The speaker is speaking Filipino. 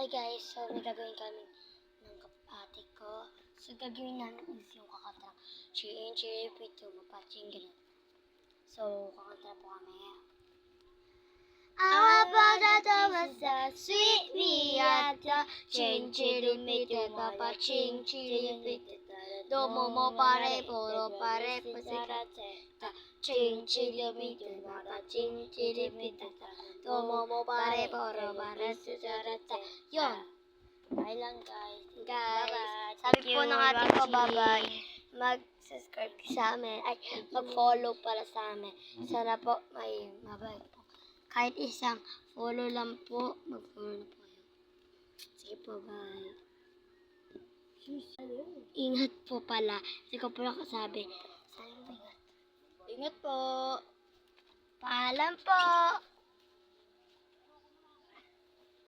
Hi guys, so may gagawin kami ng kapatid ko. So gagawin namin is yung kakanta ng Chin Chin Pito Mapaching ganun. So kakanta po kami. Awa was a sweet miata Chin Chin Pito Mapaching Chin Pito Domo mo pare poro pare pasikarate Chin Chin Pito Mapaching Chin Pito Domo mo pare poro pare pasikarate. Yun. Bye lang guys. Guys, sabi po ng ating ko, bye-bye. Mag-subscribe sa amin. Ay, mag-follow para sa amin. Sana po may mabay po. Kahit isang follow lang po, mag-follow po kayo. Sige po, bye. Ingat po pala. Hindi ko po nakasabi. Sana po ingat. Ingat po. Paalam po.